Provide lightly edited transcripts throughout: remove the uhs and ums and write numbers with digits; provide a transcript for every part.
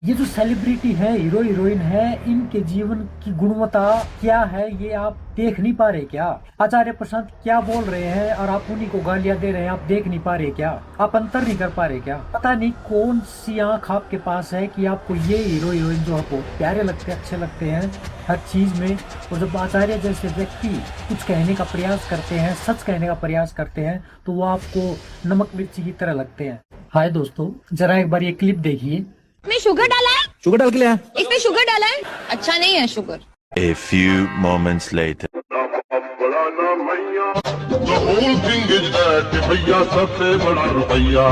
ये जो सेलिब्रिटी है, हीरो हीरोइन है, इनके जीवन की गुणवत्ता क्या है ये आप देख नहीं पा रहे क्या? आचार्य प्रशांत क्या बोल रहे हैं और आप उन्हीं को गालियां दे रहे हैं, आप देख नहीं पा रहे क्या? आप अंतर नहीं कर पा रहे क्या? पता नहीं कौन सी आंख आपके पास है कि आपको ये हीरो हीरोइन जो आपको प्यारे लगते हैं, अच्छे लगते हैं हर चीज में, और जब आचार्य जैसे व्यक्ति कुछ कहने का प्रयास करते हैं, सच कहने का प्रयास करते हैं, तो वो आपको नमक मिर्ची की तरह लगते हैं। हाय दोस्तों, जरा एक बार ये क्लिप देखिए। इसमें शुगर डाला है। शुगर डाल के ले आया। इसमें शुगर डाला है, अच्छा नहीं है sugar. A few moments later. The whole thing is that भैया सबसे बड़ा रुपया,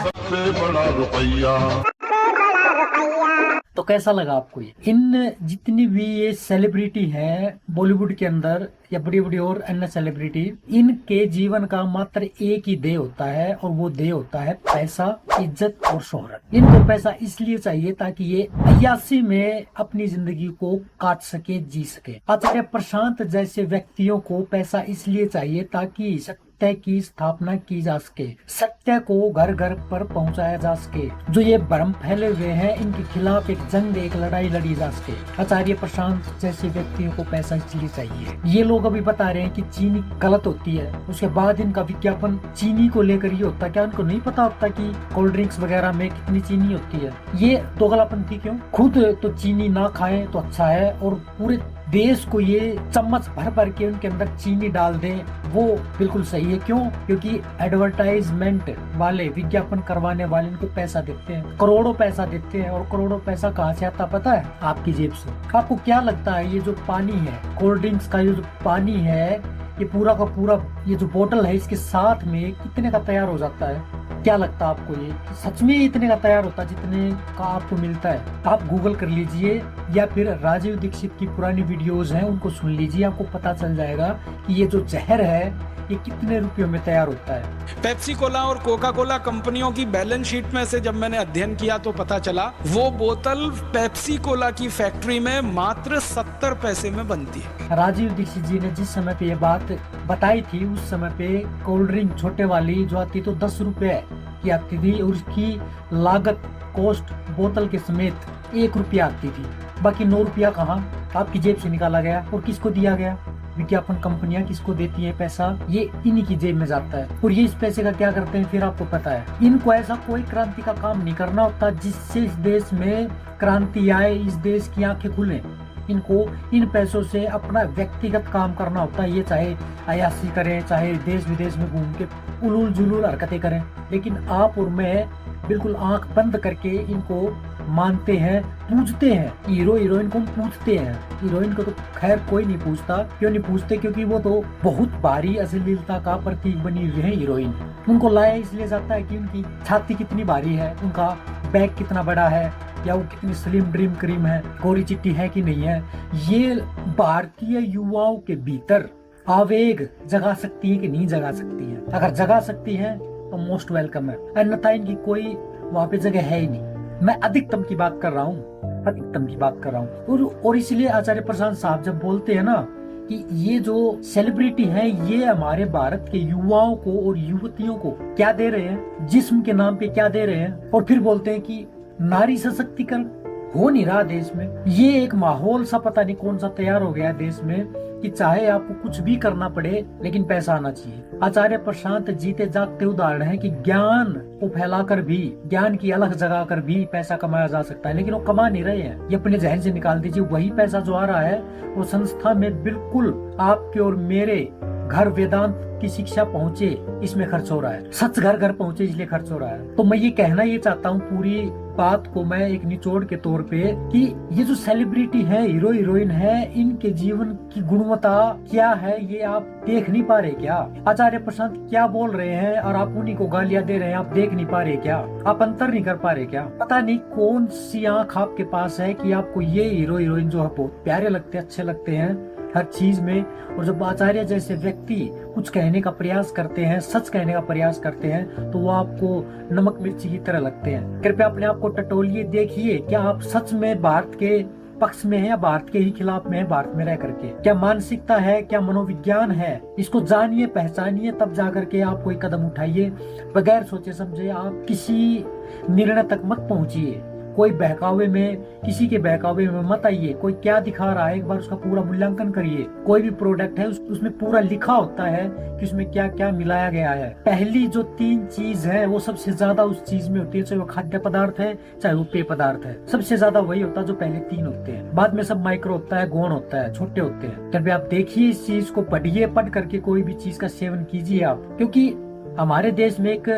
सबसे बड़ा रुपया। तो कैसा लगा आपको ये? इन जितनी भी ये सेलिब्रिटी है बॉलीवुड के अंदर या बड़ी बड़ी और अन्य सेलिब्रिटी, इनके जीवन का मात्र एक ही ध्येय होता है, और वो ध्येय होता है पैसा, इज्जत और शोहरत। इनको पैसा इसलिए चाहिए ताकि ये अय्यासी में अपनी जिंदगी को काट सके, जी सके। आचार्य प्रशांत जैसे व्यक्तियों को पैसा इसलिए चाहिए ताकि सत्य की स्थापना की जा सके, सत्य को घर घर पर पहुंचाया जा सके। जो ये भ्रम फैले हुए हैं, इनके खिलाफ एक जंग, एक लड़ाई लड़ी जा सके। आचार्य प्रशांत जैसे व्यक्तियों को पैसा इसलिए चाहिए। ये लोग अभी बता रहे हैं कि चीनी गलत होती है, उसके बाद इनका विज्ञापन चीनी को लेकर ही होता। क्या उनको नहीं पता होता कि कोल्ड ड्रिंक्स वगैरह में कितनी चीनी होती है? ये दोगलापंथी क्यों? खुद तो चीनी ना खाएं तो अच्छा है, और पूरे देश को ये चम्मच भर भर के उनके अंदर चीनी डाल दें, वो बिल्कुल सही है। क्यों? क्योंकि एडवर्टाइजमेंट वाले, विज्ञापन करवाने वाले इनको पैसा देते हैं, करोड़ों पैसा देते हैं। और करोड़ों पैसा कहाँ से आता पता है? आपकी जेब से। आपको क्या लगता है ये जो पानी है, कोल्ड ड्रिंक्स का ये जो पानी है, ये पूरा का पूरा ये जो बोतल है, इसके साथ में कितने का तैयार हो जाता है? क्या लगता है आपको ये सच में इतने का तैयार होता है जितने का आपको मिलता है? आप गूगल कर लीजिए या फिर राजीव दीक्षित की पुरानी वीडियोस हैं उनको सुन लीजिए, आपको पता चल जाएगा कि ये जो जहर है ये कितने रुपयों में तैयार होता है। पेप्सी कोला और कोका कोला कंपनियों की बैलेंस शीट में से जब मैंने अध्ययन किया तो पता चला वो बोतल पेप्सी कोला की फैक्ट्री में मात्र 70 पैसे में बनती है। राजीव दीक्षित जी ने जिस समय पे ये बात बताई थी, उस समय पे कोल्ड ड्रिंक छोटे वाली जो आती तो 10 रुपए की आती थी, और उसकी लागत कॉस्ट बोतल के समेत 1 रुपया आती थी। बाकी 9 रुपया कहाँ? आपकी जेब से निकाला गया। और किसको दिया गया? विज्ञापन कंपनियां किसको देती हैं पैसा? ये इन्हीं की जेब में जाता है। और ये इस पैसे का क्या करते हैं फिर आपको पता है? इनको ऐसा कोई क्रांति का काम नहीं करना होता जिससे इस देश में क्रांति आए, इस देश की आंखें खुले। इनको इन पैसों से अपना व्यक्तिगत काम करना होता है। ये चाहे अयासी करें, चाहे देश विदेश में घूम के उलूल जुलूल हरकतें करें, लेकिन आप और मैं बिल्कुल आंख बंद करके इनको मानते हैं, पूजते हैं। हीरो हीरोइन को हम पूजते हैं। हीरोइन को तो खैर कोई नहीं पूछता। क्यों नहीं पूछते? क्योंकि वो तो बहुत भारी अश्लीलता का प्रतीक बनी हुई है हीरोइन। उनको लाया इसलिए जाता है कि उनकी छाती कितनी भारी है, उनका बैग कितना बड़ा है, या वो कितनी स्लिम ड्रीम क्रीम है, गोरी चिट्टी है कि नहीं है। ये भारतीय युवाओं के भीतर आवेग जगा सकती है कि नहीं जगा सकती है? अगर जगा सकती है तो मोस्ट वेलकम है, अन्यथा इनकी कोई वहाँ पे जगह है ही नहीं। मैं अधिकतम की बात कर रहा हूँ, अधिकतम की बात कर रहा हूँ। और इसलिए आचार्य प्रशांत साहब जब बोलते हैं ना कि ये जो सेलिब्रिटी है ये हमारे भारत के युवाओं को और युवतियों को क्या दे रहे हैं, जिस्म के नाम पे क्या दे रहे हैं, और फिर बोलते हैं कि नारी सशक्तिकरण हो नहीं रहा देश में। ये एक माहौल सा पता नहीं कौन सा तैयार हो गया है देश में कि चाहे आपको कुछ भी करना पड़े लेकिन पैसा आना चाहिए। आचार्य प्रशांत जीते जागते उदाहरण है कि ज्ञान को फैलाकर भी, ज्ञान की अलग जगह कर भी पैसा कमाया जा सकता है, लेकिन वो कमा नहीं रहे हैं। ये अपने जहन से निकाल दीजिए। वही पैसा जो आ रहा है वो संस्था में बिल्कुल आपके और मेरे घर वेदांत की शिक्षा पहुँचे इसमें खर्च हो रहा है। सच घर घर पहुँचे इसलिए खर्च हो रहा है। तो मैं ये कहना ये चाहता हूँ, पूरी बात को मैं एक निचोड़ के तौर पे, कि ये जो सेलिब्रिटी है, हीरो हीरोइन है, इनके जीवन की गुणवत्ता क्या है ये आप देख नहीं पा रहे क्या? आचार्य प्रशांत क्या बोल रहे हैं और आप उन्हीं को गालियां दे रहे हैं, आप देख नहीं पा रहे क्या? आप अंतर नहीं कर पा रहे क्या? पता नहीं कौन सी आंख आपके पास है कि आपको ये हीरो हीरोइन जो है बहुत प्यारे लगते हैं, अच्छे लगते हैं हर चीज में, और जब आचार्य जैसे व्यक्ति कुछ कहने का प्रयास करते हैं, सच कहने का प्रयास करते हैं, तो वो आपको नमक मिर्ची की तरह लगते हैं। कृपया अपने आप को टटोलिए, देखिए क्या आप सच में भारत के पक्ष में है या भारत के ही खिलाफ में है, भारत में रह करके क्या मानसिकता है, क्या मनोविज्ञान है, इसको जानिए, पहचानिए, तब जाकर के आप कोई कदम उठाइए। बगैर सोचे समझे आप किसी निर्णय तक मत पहुंचिए। कोई बहकावे में, किसी के बहकावे में मत आइए। कोई क्या दिखा रहा है, एक बार उसका पूरा मूल्यांकन करिए। कोई भी प्रोडक्ट है उसमें पूरा लिखा होता है कि उसमें क्या क्या मिलाया गया है। पहली जो 3 चीज है वो सबसे ज्यादा उस चीज में होती है, चाहे वो खाद्य पदार्थ है, चाहे वो पेय पदार्थ है। सबसे ज्यादा वही होता है जो पहले 3 होते हैं, बाद में सब माइक्रो होता है, गौण होता है, छोटे होते हैं। तब आप देखिए इस चीज को, पढ़िए, पढ़ करके कोई भी चीज का सेवन कीजिए आप। क्योंकि हमारे देश में एक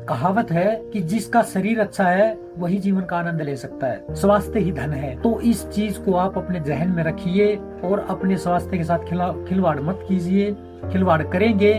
कहावत है कि जिसका शरीर अच्छा है वही जीवन का आनंद ले सकता है, स्वास्थ्य ही धन है। तो इस चीज को आप अपने जहन में रखिए और अपने स्वास्थ्य के साथ खिलवाड़ मत कीजिए। खिलवाड़ करेंगे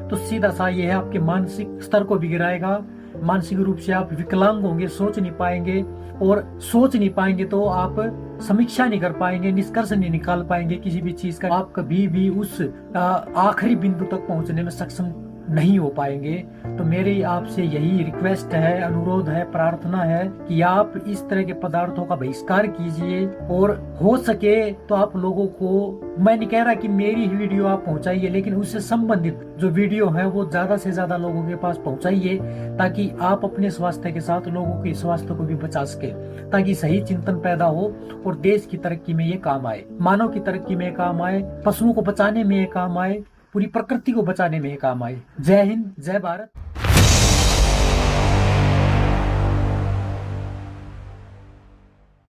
तो सीधा सा ये है आपके मानसिक स्तर को बिगड़ाएगा। मानसिक रूप से आप विकलांग होंगे, सोच नहीं पाएंगे, और सोच नहीं पाएंगे तो आप समीक्षा नहीं कर पाएंगे, निष्कर्ष नहीं निकाल पाएंगे किसी भी चीज का। आप कभी भी उस आखिरी बिंदु तक पहुंचने में सक्षम नहीं हो पाएंगे। तो मेरी आपसे यही रिक्वेस्ट है, अनुरोध है, प्रार्थना है कि आप इस तरह के पदार्थों का बहिष्कार कीजिए, और हो सके तो आप लोगों को, मैं नहीं कह रहा कि मेरी ही वीडियो आप पहुंचाइए, लेकिन उससे संबंधित जो वीडियो है वो ज्यादा से ज्यादा लोगों के पास पहुंचाइए, ताकि आप अपने स्वास्थ्य के साथ लोगों के स्वास्थ्य को भी बचा सके, ताकि सही चिंतन पैदा हो और देश की तरक्की में ये काम आए, मानव की तरक्की में काम आए, पशुओं को बचाने में ये काम आए, पूरी प्रकृति को बचाने में काम आए। जय हिंद, जय भारत।